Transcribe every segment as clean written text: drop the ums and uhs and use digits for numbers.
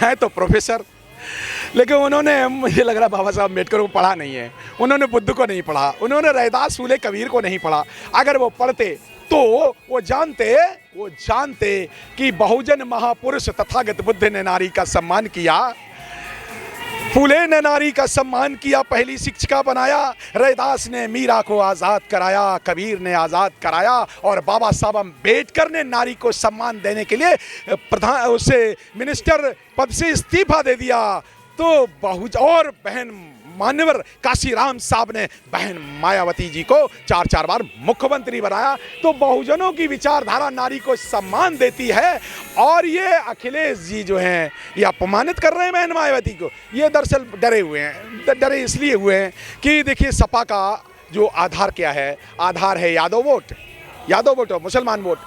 है तो प्रोफेसर, लेकिन उन्होंने, मुझे लग रहा बाबा साहब अम्बेडकर को पढ़ा नहीं है, उन्होंने बुद्ध को नहीं पढ़ा, उन्होंने रैदास फूले कबीर को नहीं पढ़ा। अगर वो पढ़ते तो वो जानते कि बहुजन महापुरुष तथागत बुद्ध ने नारी का सम्मान किया, फूले ने नारी का सम्मान किया, पहली शिक्षिका बनाया, रैदास ने मीरा को आज़ाद कराया, कबीर ने आज़ाद कराया, और बाबा साहब अम्बेडकर ने नारी को सम्मान देने के लिए उसे मिनिस्टर पद से इस्तीफा दे दिया। तो और बहन मान्यवर काशीराम साहब ने बहन मायावती जी को 4 बार मुख्यमंत्री बनाया। तो बहुजनों की विचारधारा नारी को सम्मान देती है, और ये अखिलेश जी जो हैं ये अपमानित कर रहे हैं बहन मायावती को। ये दरअसल डरे हुए हैं, डरे इसलिए हुए हैं कि देखिए सपा का जो आधार क्या है, आधार है यादव वोट, यादव वोट और मुसलमान वोट,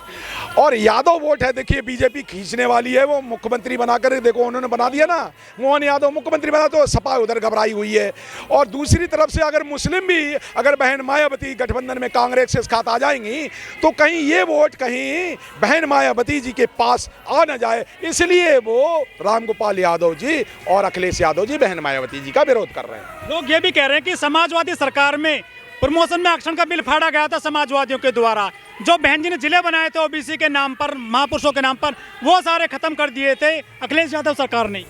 और यादव वोट है देखिए बीजेपी खींचने वाली है। वो मुख्यमंत्री बनाकर देखो उन्होंने बना दिया ना, मोहन यादव मुख्यमंत्री बना, तो सपा उधर घबराई हुई है। और दूसरी तरफ से अगर मुस्लिम भी, अगर बहन मायावती गठबंधन में कांग्रेस के साथ आ जाएंगी तो कहीं ये वोट कहीं बहन मायावती जी के पास आ न जाए, इसलिए वो रामगोपाल यादव जी और अखिलेश यादव जी बहन मायावती जी का विरोध कर रहे हैं। लोग ये भी कह रहे हैं कि समाजवादी सरकार में प्रमोशन में आरक्षण का बिल फाड़ा गया था समाजवादियों के द्वारा, जो बहन जी ने जिले बनाए थे ओबीसी के नाम पर, महापुरुषों के नाम पर, वो सारे खत्म कर दिए थे अखिलेश यादव सरकार ने।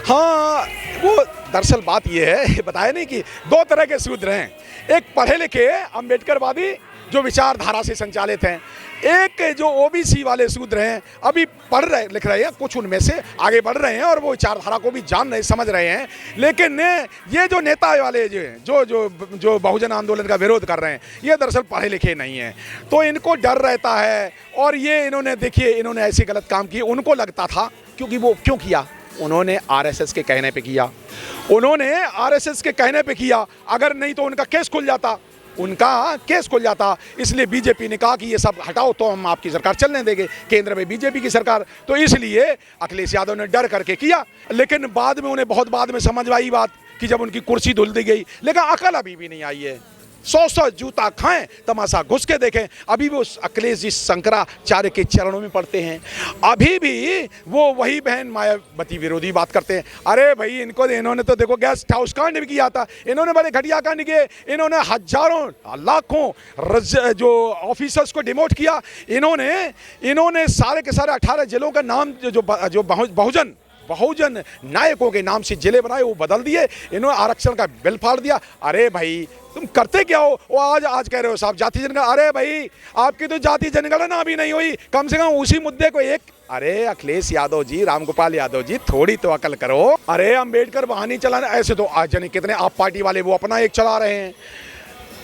हाँ, वो दरअसल बात ये है, बताया नहीं कि 2 तरह के शूद्र हैं, एक पढ़े लिखे अम्बेडकरवादी जो विचारधारा से संचालित हैं, एक जो ओबीसी वाले शूद्र हैं, अभी पढ़ रहे लिख रहे हैं, कुछ उनमें से आगे बढ़ रहे हैं और वो विचारधारा को भी जान रहे समझ रहे हैं। लेकिन ये जो नेता वाले जो बहुजन आंदोलन का विरोध कर रहे हैं, ये दरअसल पढ़े लिखे नहीं हैं, तो इनको डर रहता है। और ये इन्होंने देखिए इन्होंने ऐसे गलत काम किए, उनको लगता था, क्योंकि वो क्यों किया, उन्होंने आरएसएस के कहने पे किया, उन्होंने आरएसएस के कहने पे किया, अगर नहीं तो उनका केस खुल जाता, इसलिए बीजेपी ने कहा कि ये सब हटाओ तो हम आपकी सरकार चलने देंगे, केंद्र में बीजेपी की सरकार। तो इसलिए अखिलेश यादव ने डर करके किया, लेकिन बाद में उन्हें बहुत बाद में समझ आई बात कि जब उनकी कुर्सी धुल दी गई, लेकिन अकल अभी भी नहीं आई है। 100 जूता खाएं, तमाशा घुस के देखें, अभी भी वो अखिलेश जी शंकराचार्य के चरणों में पड़ते हैं, अभी भी वो वही बहन मायावती विरोधी बात करते हैं। अरे भाई इन्होंने तो देखो गेस्ट हाउस कांड भी किया था, इन्होंने बड़े घटिया कांड किए, इन्होंने हजारों लाखों जो ऑफिसर्स को डिमोट किया, इन्होंने सारे के सारे 18 जिलों का नाम जो बहुजन नायकों के नाम से जिले बनाए वो बदल दिए, इन्होंने आरक्षण का बिल फाड़ दिया। अरे भाई तुम करते क्या हो, वो आज कह रहे हो साहब जाति जनगणना, अरे भाई आपकी तो जाति जनगणना भी नहीं हुई, कम से कम उसी मुद्दे को अरे अखिलेश यादव जी, रामगोपाल यादव जी, थोड़ी तो अकल करो। अरे अम्बेडकर बहानी चलाना, ऐसे तो आज जाने कितने आप पार्टी वाले वो अपना एक चला रहे हैं,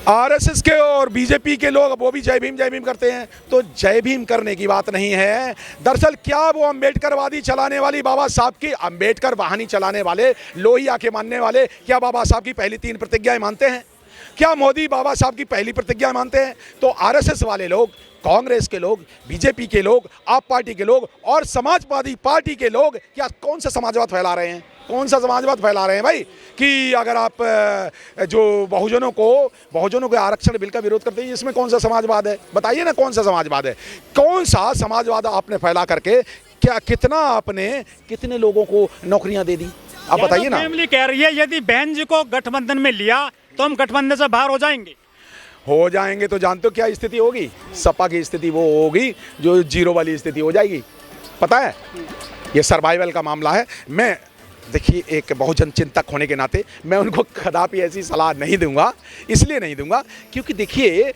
आरएसएस के और बीजेपी के लोग वो भी जय भीम करते हैं। तो जय भीम करने की बात नहीं है, दरअसल क्या वो अम्बेडकरवादी चलाने वाली बाबा साहब की, अम्बेडकर बहानी चलाने वाले, लोहिया के मानने वाले, क्या बाबा साहब की पहली 3 प्रतिज्ञाएं मानते हैं? क्या मोदी बाबा साहब की पहली प्रतिज्ञा मानते हैं? तो आरएसएस वाले लोग, कांग्रेस के लोग, बीजेपी के लोग, आप पार्टी के लोग और समाजवादी पार्टी के लोग क्या कौन सा समाजवाद फैला रहे हैं? कौन सा समाजवाद फैला रहे हैं भाई कि अगर आप जो बहुजनों के आरक्षण बिल का विरोध करते हैं, इसमें कौन सा समाजवाद है? बताइए ना, कौन सा समाजवाद है? कौन सा समाजवाद आपने फैला करके क्या कितने लोगों को नौकरियां दे दी? आप बताइए ना। फैमिली कह रही है यदि बहन जी को गठबंधन में लिया तो हम गठबंधन से बाहर हो जाएंगे। तो जानते हो क्या स्थिति होगी? सपा की स्थिति वो होगी जो 0 वाली स्थिति हो जाएगी। पता है, ये सर्वाइवल का मामला है। मैं देखिए एक बहुजन चिंतक होने के नाते मैं उनको कदापि ऐसी सलाह नहीं दूंगा, इसलिए नहीं दूंगा क्योंकि देखिए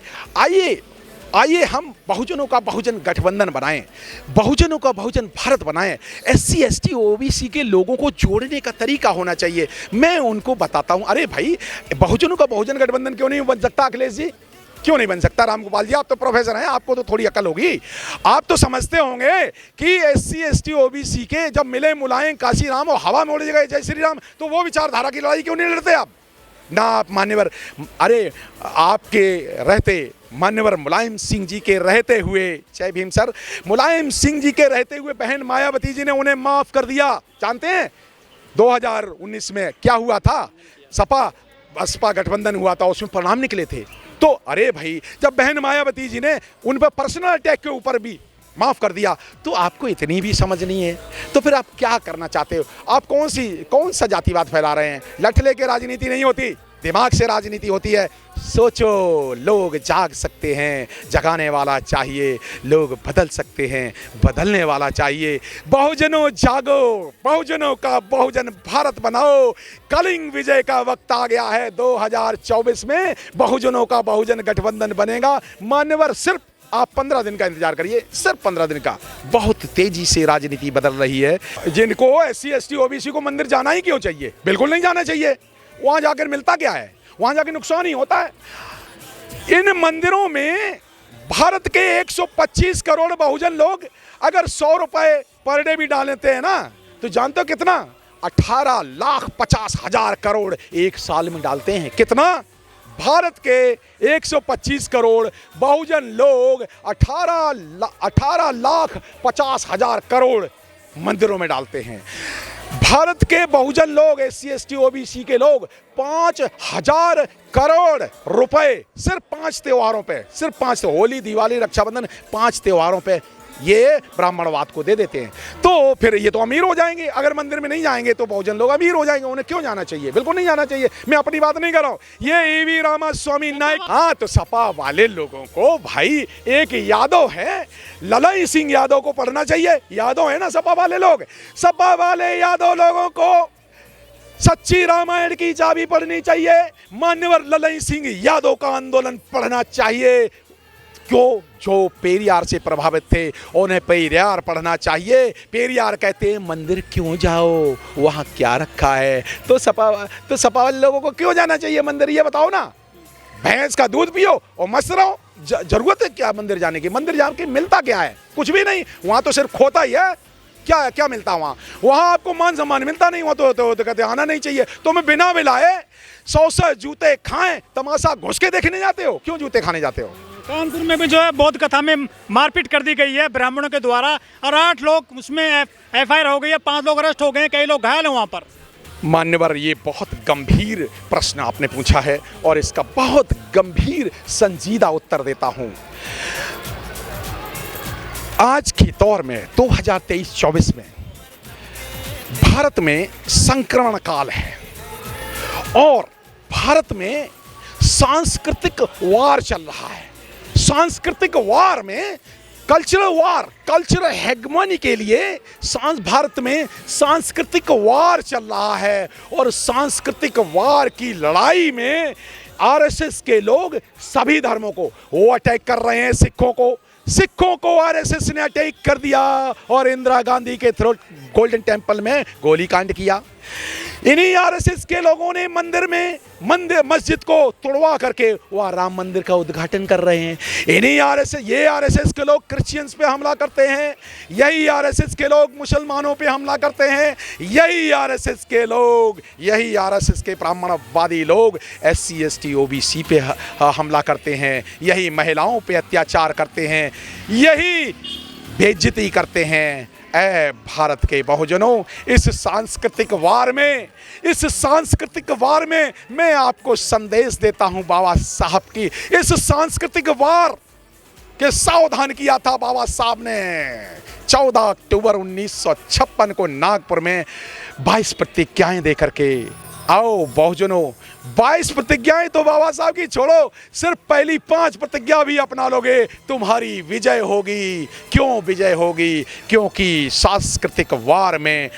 आइए हम बहुजनों का बहुजन गठबंधन बनाएं, बहुजनों का बहुजन भारत बनाएं। SC ST OBC के लोगों को जोड़ने का तरीका होना चाहिए। मैं उनको बताता हूं, अरे भाई बहुजनों का बहुजन गठबंधन क्यों नहीं बन सकता? अखिलेश जी क्यों नहीं बन सकता? रामगोपाल जी आप तो प्रोफेसर हैं, आपको तो थोड़ी अकल होगी, आप तो समझते होंगे कि SC ST OBC के जब मिले मुलायम काशीराम और हवा में उड़ गए जय श्री राम, तो वो विचारधारा की लड़ाई क्यों नहीं लड़ते आप? ना आप मान्यवर, अरे आपके रहते मान्यवर मुलायम सिंह जी के रहते हुए, जय भीम सर, मुलायम सिंह जी के रहते हुए बहन मायावती जी ने उन्हें माफ कर दिया। जानते हैं 2019 में क्या हुआ था? सपा बसपा गठबंधन हुआ था, उसमें परिणाम निकले थे। तो अरे भाई जब बहन मायावती जी ने उन पर पर्सनल अटैक के ऊपर भी माफ़ कर दिया, तो आपको इतनी भी समझ नहीं है। तो फिर आप क्या करना चाहते हो? आप कौन सा जातिवाद फैला रहे हैं? लठ लेके राजनीति नहीं होती, दिमाग से राजनीति होती है। सोचो, लोग जाग सकते हैं, जगाने वाला चाहिए। लोग बदल सकते हैं, बदलने वाला चाहिए। बहुजनों जागो, बहुजनों का बहुजन भारत बनाओ। कलिंग विजय का वक्त आ गया है। 2024 में बहुजनों का बहुजन गठबंधन बनेगा। मान्यवर, सिर्फ आप 15 दिन का इंतजार करिए, सिर्फ 15 दिन का। बहुत तेजी से राजनीति बदल रही है। जिनको SC ST OBC को मंदिर जाना ही क्यों चाहिए? बिल्कुल नहीं जाना चाहिए। वहां जाकर मिलता क्या है? वहां जाकर नुकसान ही होता है। इन मंदिरों में भारत के 125 करोड़ बहुजन लोग अगर 100 रुपए पर डे भी डाल लेते हैं ना, तो जानते हो कितना? 18,50,000 करोड़ एक साल में डालते हैं। कितना? भारत के 125 करोड़ बहुजन लोग 18,50,000 करोड़ मंदिरों में डालते हैं। भारत के बहुजन लोग, SC ST OBC के लोग 5,000 करोड़ रुपए सिर्फ 5 त्योहारों पे, सिर्फ 5, होली, दिवाली, रक्षाबंधन, 5 त्योहारों पे ये ब्राह्मणवाद को दे देते हैं। तो फिर ये तो अमीर हो जाएंगे। अगर मंदिर में नहीं जाएंगे तो बहुजन लोग अमीर हो जाएंगे। उन्हें क्यों जाना चाहिए? बिल्कुल नहीं जाना चाहिए। मैं अपनी बात नहीं कर रहा हूँ, ये EV रामास्वामी नायक। हाँ, तो सपा वाले लोगों को भाई, एक यादव है, ललई सिंह यादव को पढ़ना चाहिए। यादव है ना सपा वाले लोग? सपा वाले यादव लोगों को सच्ची रामायण की चाबी पढ़नी चाहिए। मान्यवर ललई सिंह यादव का आंदोलन पढ़ना चाहिए। क्यों? जो पेरियार से प्रभावित थे उन्हें पेरियार पढ़ना चाहिए। पेरियार कहते हैं मंदिर क्यों जाओ, वहाँ क्या रखा है? तो सपा वाले लोगों को क्यों जाना चाहिए मंदिर? ये बताओ ना। भैंस का दूध पियो और मस्त रहो। जरूरत है क्या मंदिर जाने की? मंदिर जाके मिलता क्या है? कुछ भी नहीं। वहाँ तो सिर्फ खोता ही है। क्या क्या मिलता वहाँ? वहाँ आपको मान सम्मान मिलता नहीं। वहाँ तो कहते आना नहीं चाहिए। तो मैं बिना मिलाए 100 जूते खाएं, तमाशा घुस के देखने जाते हो? क्यों जूते खाने जाते हो? कानपुर में भी जो है बौद्ध कथा में मारपीट कर दी गई है ब्राह्मणों के द्वारा, और 8 लोग उसमें FIR हो गई है, 5 लोग अरेस्ट हो गए हैं, कई लोग घायल हैं वहाँ पर। मान्यवर, ये बहुत गंभीर प्रश्न आपने पूछा है और इसका बहुत गंभीर संजीदा उत्तर देता हूं। आज के दौर में 2023-24 में भारत में संक्रमण काल है और भारत में सांस्कृतिक वार चल रहा है। सांस्कृतिक वार में कल्चरल हेगमनी के लिए भारत में सांस्कृतिक वार चल रहा है। और सांस्कृतिक वार की लड़ाई में RSS के लोग सभी धर्मों को वो अटैक कर रहे हैं। सिखों को RSS ने अटैक कर दिया और इंदिरा गांधी के गोल्डन टेम्पल में गोलीकांड किया। इन्हीं RSS के लोगों ने मस्जिद को तोड़वा करके वह राम मंदिर का उद्घाटन कर रहे हैं। इन्हीं RSS के लोग क्रिश्चियंस पे हमला करते हैं। यही RSS के लोग मुसलमानों पे हमला करते हैं। यही RSS के ब्राह्मणवादी लोग SC ST OBC पे हमला करते हैं। यही महिलाओं पे अत्याचार करते हैं। यही बेइज्जती करते हैं। ऐ भारत के बहुजनों, इस सांस्कृतिक वार में मैं आपको संदेश देता हूं बाबा साहब की। इस सांस्कृतिक वार के सावधान किया था बाबा साहब ने 14 अक्टूबर 1956 को नागपुर में 22 प्रतिज्ञाएं देकर के। आओ बहुजनों, 22 प्रतिज्ञाएं तो बाबा साहब की छोड़ो, सिर्फ पहली 5 प्रतिज्ञा भी अपना लोगे, तुम्हारी विजय होगी। क्यों विजय होगी? क्योंकि सांस्कृतिक वार में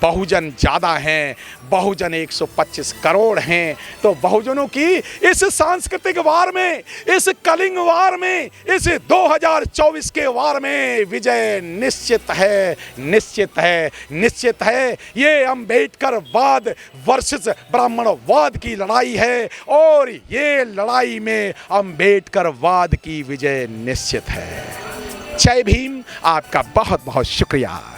बहुजन ज़्यादा हैं। बहुजन 125 करोड़ हैं। तो बहुजनों की इस सांस्कृतिक वार में, इस कलिंग वार में, इस 2024 के वार में विजय निश्चित है। ये अम्बेडकरवाद वर्सेस ब्राह्मणवाद की लड़ाई है और ये लड़ाई में अम्बेडकरवाद की विजय निश्चित है। जय भीम। आपका बहुत बहुत शुक्रिया।